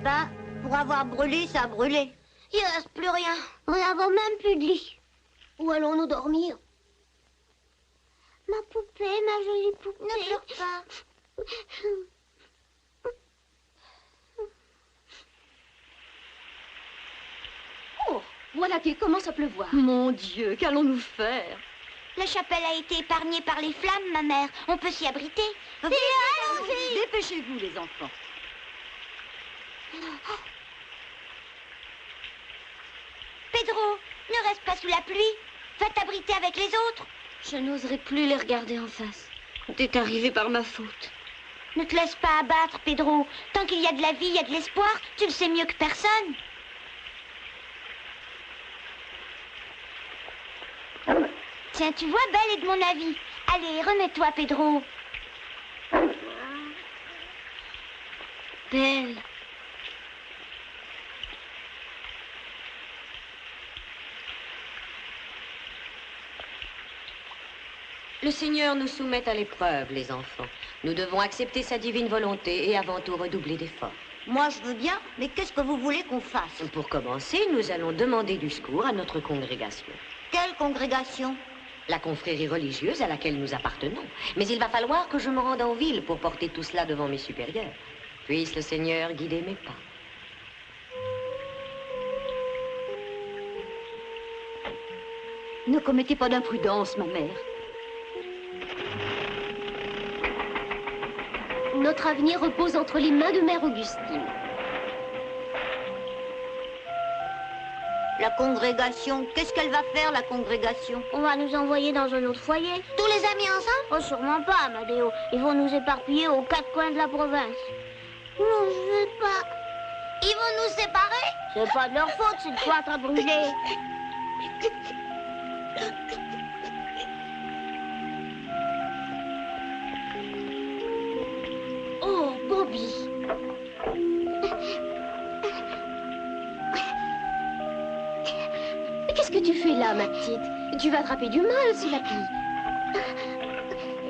ben, pour avoir brûlé, ça a brûlé. Il reste plus rien. On n'avons même plus de lit. Où allons-nous dormir? Ma poupée, ma jolie poupée. Ne pleure pas. Oh, voilà qu'il commence à pleuvoir. Mon Dieu, qu'allons-nous faire? La chapelle a été épargnée par les flammes, ma mère. On peut s'y abriter. Allons-y! Dépêchez-vous, les enfants. Pedro, ne reste pas sous la pluie. Va t'abriter avec les autres. Je n'oserais plus les regarder en face. C'est arrivé par ma faute. Ne te laisse pas abattre, Pedro. Tant qu'il y a de la vie, il y a de l'espoir. Tu le sais mieux que personne. Tiens, tu vois, Belle est de mon avis. Allez, remets-toi, Pedro. Belle. Le Seigneur nous soumet à l'épreuve, les enfants. Nous devons accepter sa divine volonté et avant tout redoubler d'efforts. Moi, je veux bien, mais qu'est-ce que vous voulez qu'on fasse? Pour commencer, nous allons demander du secours à notre congrégation. Quelle congrégation? La confrérie religieuse à laquelle nous appartenons. Mais il va falloir que je me rende en ville pour porter tout cela devant mes supérieurs. Puisse le Seigneur guider mes pas. Ne commettez pas d'imprudence, ma mère. Notre avenir repose entre les mains de Mère Augustine. La congrégation, qu'est-ce qu'elle va faire, la congrégation? On va nous envoyer dans un autre foyer. Tous les amis ensemble? Oh, sûrement pas, Amadeo. Ils vont nous éparpiller aux quatre coins de la province. Non, je veux pas. Ils vont nous séparer? C'est pas de leur faute si le cloître a brûlé. Oh, Bobby. Qu'est-ce que tu fais là, ma petite? Tu vas attraper du mal sous la pluie.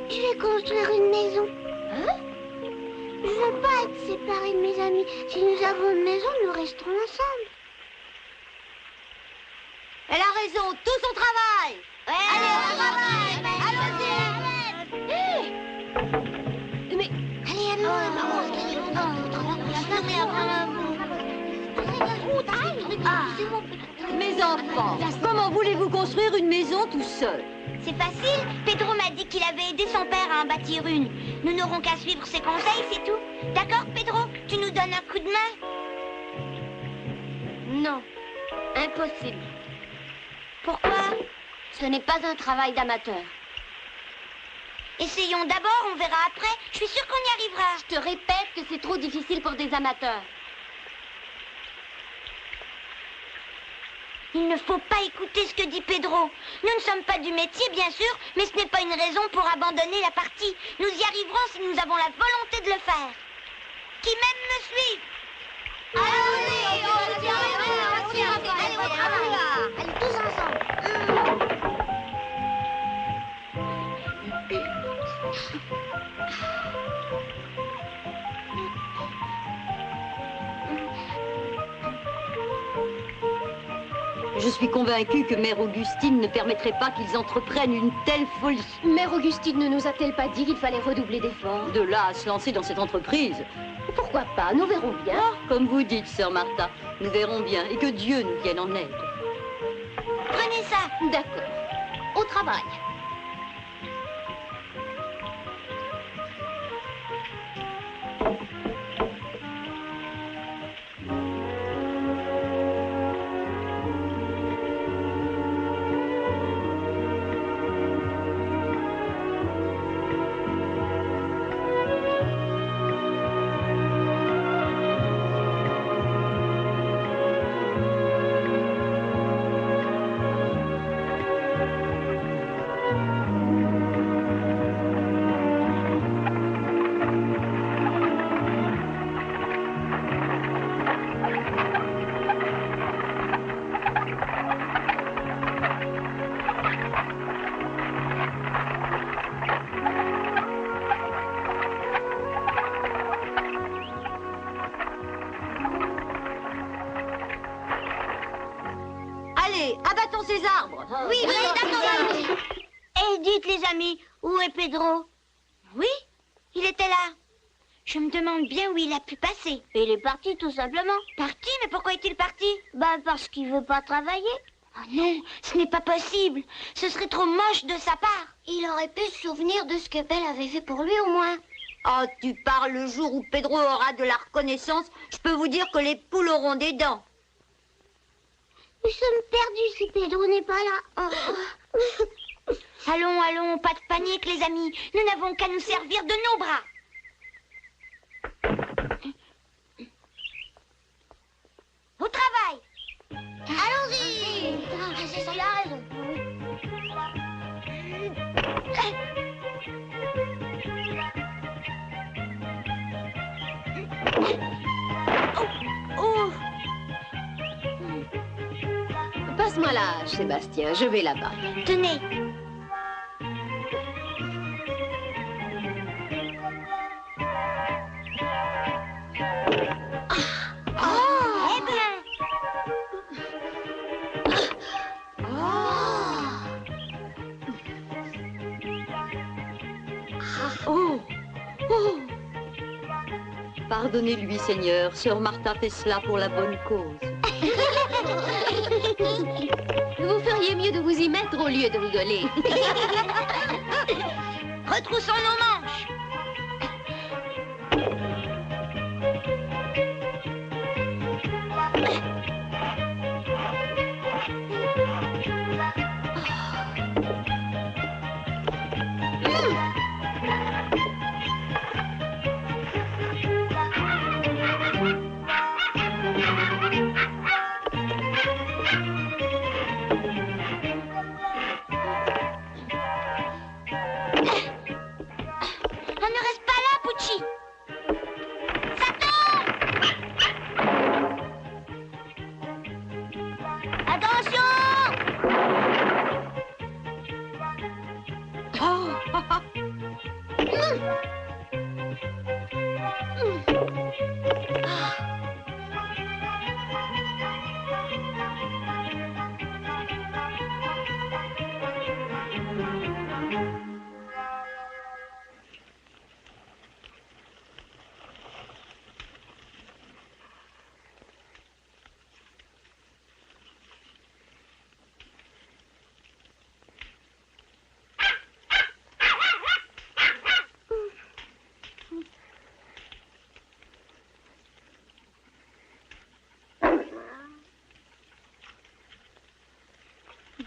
Je vais construire une maison. Hein? Je veux pas être séparée de mes amis. Si nous avons une maison, nous resterons ensemble. Elle a raison, tous au travail! Allez, au travail! Hé! Mais... Allez, Mes enfants, comment voulez-vous construire une maison tout seul? C'est facile. Pedro m'a dit qu'il avait aidé son père à en bâtir une. Nous n'aurons qu'à suivre ses conseils, c'est tout. D'accord, Pedro? Tu nous donnes un coup de main? Non, impossible. Pourquoi? Ce n'est pas un travail d'amateur. Essayons d'abord, on verra après. Je suis sûre qu'on y arrivera. Je te répète que c'est trop difficile pour des amateurs. Il ne faut pas écouter ce que dit Pedro. Nous ne sommes pas du métier, bien sûr, mais ce n'est pas une raison pour abandonner la partie. Nous y arriverons si nous avons la volonté de le faire. Qui même me suit? Allez, on y arriver. Allez, au travail. Allez, tous ensemble. Je suis convaincue que Mère Augustine ne permettrait pas qu'ils entreprennent une telle folie. Mère Augustine ne nous a-t-elle pas dit qu'il fallait redoubler d'efforts? De là à se lancer dans cette entreprise. Pourquoi pas? Nous verrons bien. Ah, comme vous dites, sœur Martha, nous verrons bien et que Dieu nous vienne en aide. Prenez ça. D'accord. Au travail. Oui, d'accord. Et dites, les amis, où est Pedro? Oui, il était là. Je me demande bien où il a pu passer. Il est parti, tout simplement. Parti? Mais pourquoi est-il parti? Parce qu'il veut pas travailler. Oh non, ce n'est pas possible. Ce serait trop moche de sa part. Il aurait pu se souvenir de ce que Belle avait fait pour lui, au moins. Oh, tu parles le jour où Pedro aura de la reconnaissance. Je peux vous dire que les poules auront des dents. Nous sommes perdus si Pedro n'est pas là. Oh. Allons, allons, pas de panique, les amis. Nous n'avons qu'à nous servir de nos bras. Au travail. Allons-y. C'est ça, il a raison. Oh. Passe-moi la hache, Sébastien, je vais là-bas. Tenez. Eh bien. Oh, oh. Pardonnez-lui, Seigneur. Sœur Martha fait cela pour la bonne cause. Vous feriez mieux de vous y mettre au lieu de rigoler. Retroussons nos manches. On ne reste pas là, Pucci. Ça tombe. Attention.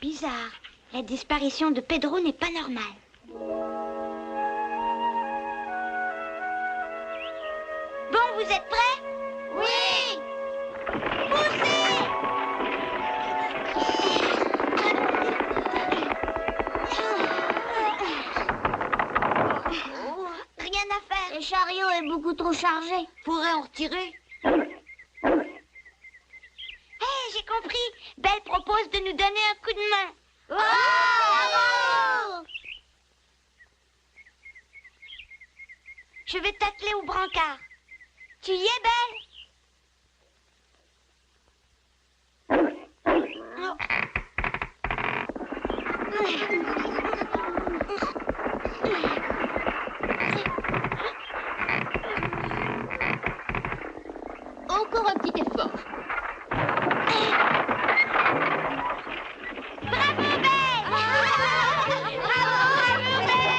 Bizarre. La disparition de Pedro n'est pas normale. Bon, vous êtes prêts? Oui! Poussez! Rien à faire. Le chariot est beaucoup trop chargé. Pourrait en retirer? J'ai compris. Belle propose de nous donner un coup de main. Bravo! Je vais t'atteler au brancard. Tu y es, Belle? Encore un petit effort. Bravo, Belle! Bravo, Belle!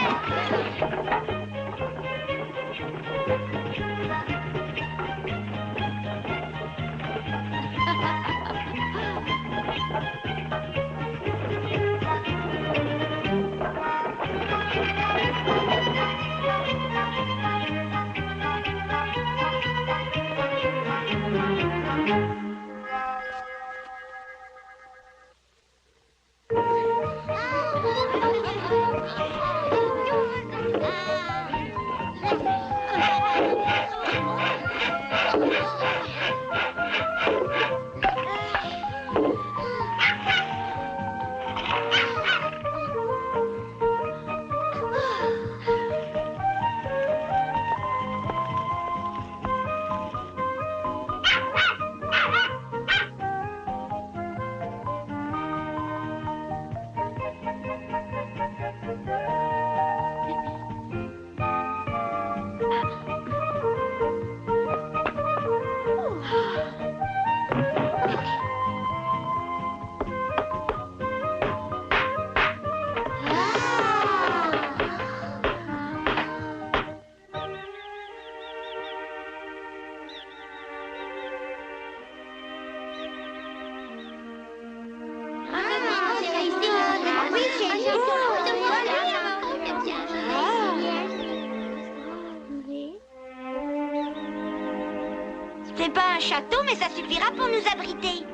un château, mais ça suffira pour nous abriter.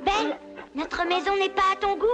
Belle, notre maison n'est pas à ton goût?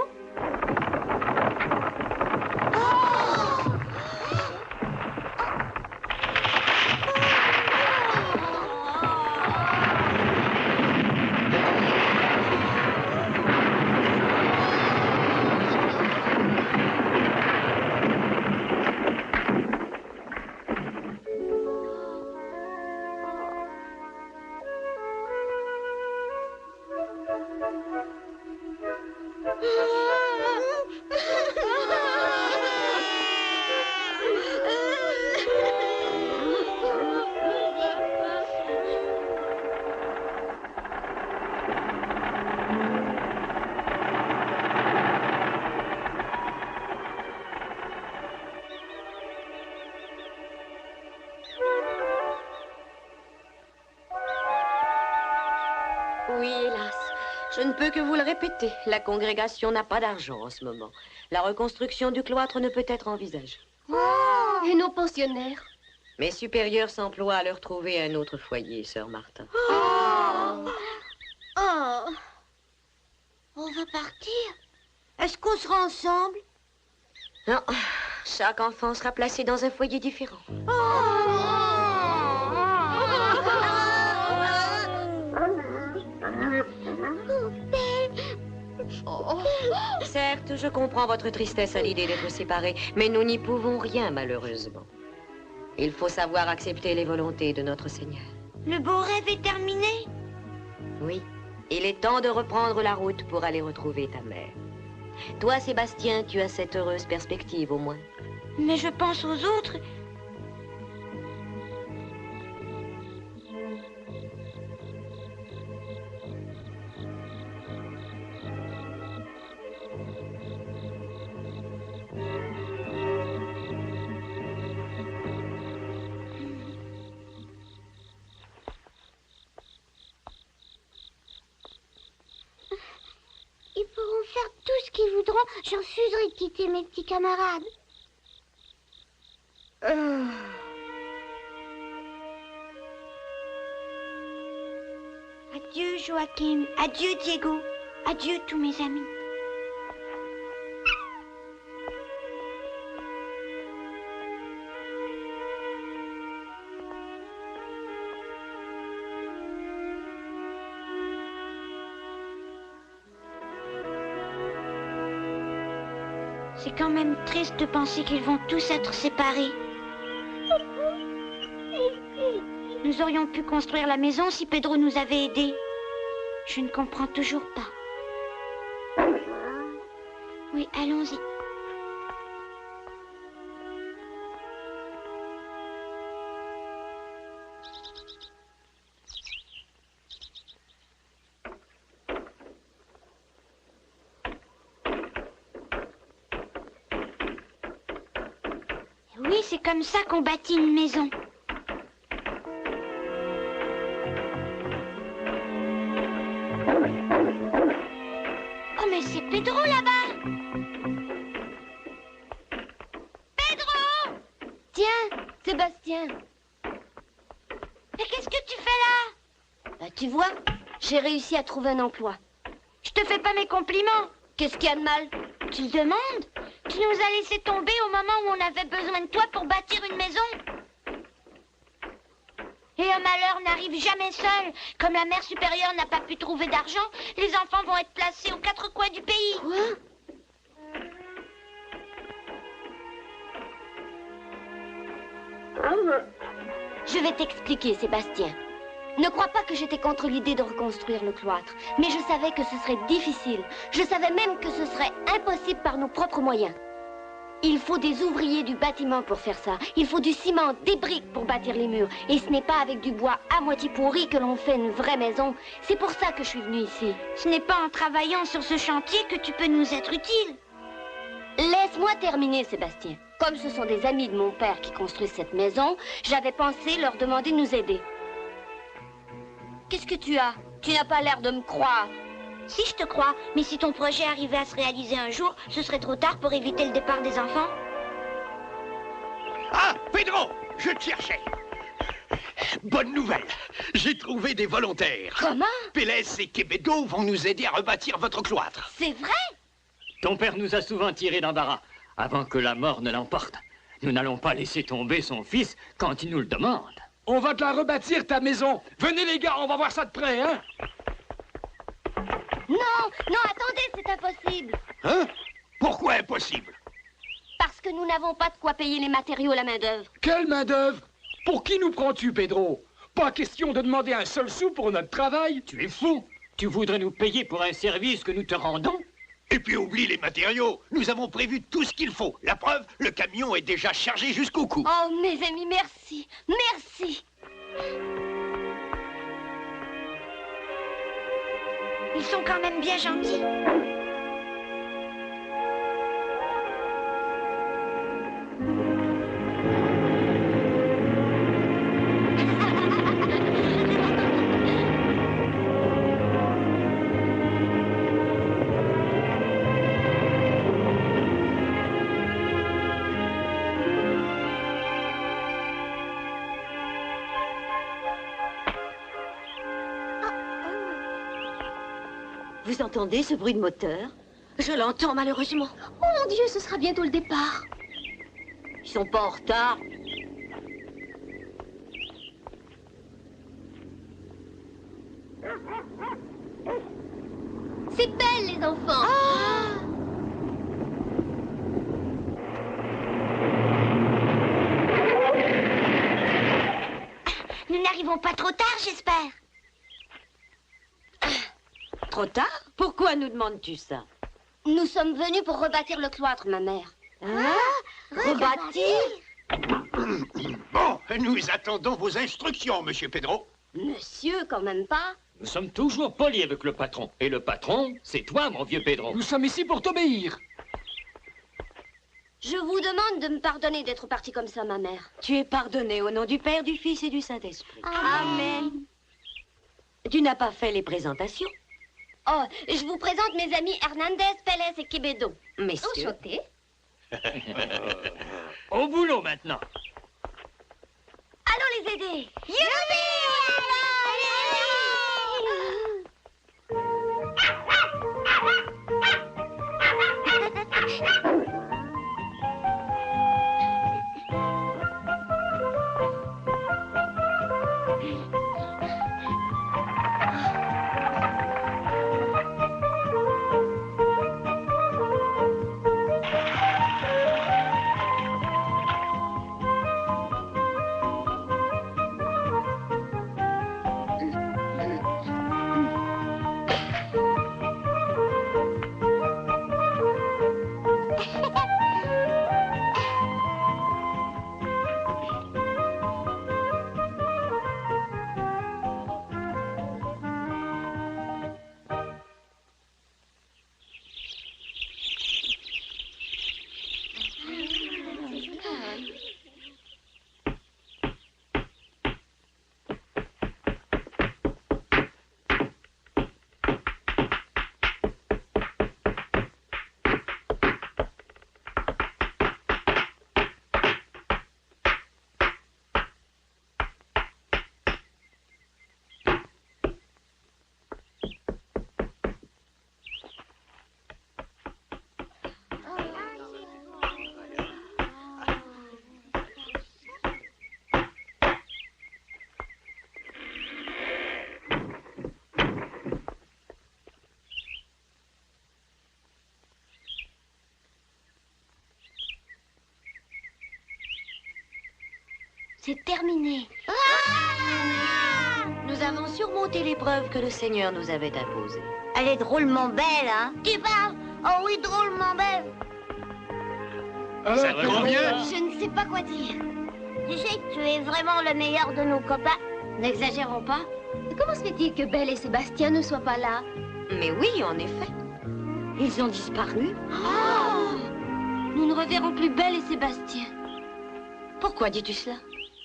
Oui, hélas. Je ne peux que vous le répéter. La congrégation n'a pas d'argent en ce moment. La reconstruction du cloître ne peut être envisagée. Et nos pensionnaires? Mes supérieurs s'emploient à leur trouver un autre foyer, sœur Martin. On va partir? Est-ce qu'on sera ensemble? Non, chaque enfant sera placé dans un foyer différent. Certes, je comprends votre tristesse à l'idée d'être séparés, mais nous n'y pouvons rien, malheureusement. Il faut savoir accepter les volontés de notre Seigneur. Le beau rêve est terminé? Oui, il est temps de reprendre la route pour aller retrouver ta mère. Toi, Sébastien, tu as cette heureuse perspective, au moins. Mais je pense aux autres. Ils pourront faire tout ce qu'ils voudront. Je refuserai de quitter mes petits camarades. Adieu, Joachim. Adieu, Diego. Adieu, tous mes amis. C'est quand même triste de penser qu'ils vont tous être séparés. Nous aurions pu construire la maison si Pedro nous avait aidés. Je ne comprends toujours pas. Oui, allons-y. Oui, c'est comme ça qu'on bâtit une maison. Oh, mais c'est Pedro là-bas! Pedro! Tiens, Sébastien. Mais qu'est-ce que tu fais là? Bah, tu vois, j'ai réussi à trouver un emploi. Je te fais pas mes compliments. Qu'est-ce qu'il y a de mal? Tu le demandes? Tu nous as laissé tomber au moment où on avait besoin de toi pour bâtir une maison. Et un malheur n'arrive jamais seul. Comme la mère supérieure n'a pas pu trouver d'argent, les enfants vont être placés aux quatre coins du pays. Quoi? Je vais t'expliquer, Sébastien. Ne crois pas que j'étais contre l'idée de reconstruire le cloître, mais je savais que ce serait difficile. Je savais même que ce serait impossible par nos propres moyens. Il faut des ouvriers du bâtiment pour faire ça. Il faut du ciment, des briques pour bâtir les murs. Et ce n'est pas avec du bois à moitié pourri que l'on fait une vraie maison. C'est pour ça que je suis venue ici. Ce n'est pas en travaillant sur ce chantier que tu peux nous être utile. Laisse-moi terminer, Sébastien. Comme ce sont des amis de mon père qui construisent cette maison, j'avais pensé leur demander de nous aider. Qu'est-ce que tu as? Tu n'as pas l'air de me croire. Si, je te crois, mais si ton projet arrivait à se réaliser un jour, ce serait trop tard pour éviter le départ des enfants. Ah, Pedro, je te cherchais. Bonne nouvelle. J'ai trouvé des volontaires. Comment? Pélès et Québedo vont nous aider à rebâtir votre cloître. C'est vrai? Ton père nous a souvent tirés d'embarras avant que la mort ne l'emporte. Nous n'allons pas laisser tomber son fils quand il nous le demande. On va te la rebâtir, ta maison. Venez, les gars, on va voir ça de près, hein? Non, non, attendez, c'est impossible. Hein? Pourquoi impossible? Parce que nous n'avons pas de quoi payer les matériaux, la main-d'œuvre. Quelle main-d'œuvre? Pour qui nous prends-tu, Pedro? Pas question de demander un seul sou pour notre travail. Tu es fou. Tu voudrais nous payer pour un service que nous te rendons? Et puis oublie les matériaux. Nous avons prévu tout ce qu'il faut. La preuve, le camion est déjà chargé jusqu'au cou. Oh, mes amis, merci. Merci. Ils sont quand même bien gentils. Vous entendez ce bruit de moteur? Je l'entends, malheureusement. Oh, mon Dieu, ce sera bientôt le départ. Ils sont pas en retard. C'est belle, les enfants. Nous n'arrivons pas trop tard, j'espère. Trop tard? Pourquoi nous demandes-tu ça? Nous sommes venus pour rebâtir le cloître, ma mère. Rebâtir? Bon, nous attendons vos instructions, monsieur Pedro. Monsieur, quand même pas. Nous sommes toujours polis avec le patron. Et le patron, c'est toi, mon vieux Pedro. Nous sommes ici pour t'obéir. Je vous demande de me pardonner d'être parti comme ça, ma mère. Tu es pardonné au nom du Père, du Fils et du Saint-Esprit. Amen. Tu n'as pas fait les présentations? Oh, je vous présente mes amis Hernandez, Pélez et Québedo. Messieurs. Enchanté. Au boulot maintenant. Allons les aider. C'est terminé. Nous avons surmonté l'épreuve que le Seigneur nous avait imposée. Elle est drôlement belle, hein? Tu parles? Oh oui, drôlement belle. Ça va trop bien. Je ne sais pas quoi dire. Tu sais que tu es vraiment le meilleur de nos copains. N'exagérons pas. Comment se fait-il que Belle et Sébastien ne soient pas là? Mais oui, en effet. Ils ont disparu? Nous ne reverrons plus Belle et Sébastien. Pourquoi dis-tu cela?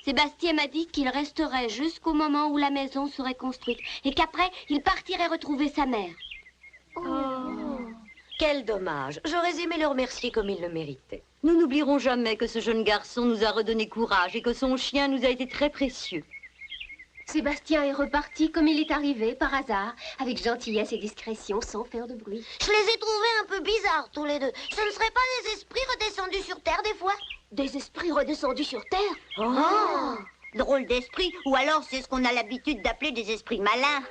Sébastien m'a dit qu'il resterait jusqu'au moment où la maison serait construite et qu'après, il partirait retrouver sa mère. Quel dommage. J'aurais aimé le remercier comme il le méritait. Nous n'oublierons jamais que ce jeune garçon nous a redonné courage et que son chien nous a été très précieux. Sébastien est reparti comme il est arrivé, par hasard, avec gentillesse et discrétion, sans faire de bruit. Je les ai trouvés un peu bizarres, tous les deux. Ce ne seraient pas des esprits redescendus sur Terre, des fois? Des esprits redescendus sur Terre? Oh, drôle d'esprit. Ou alors c'est ce qu'on a l'habitude d'appeler des esprits malins.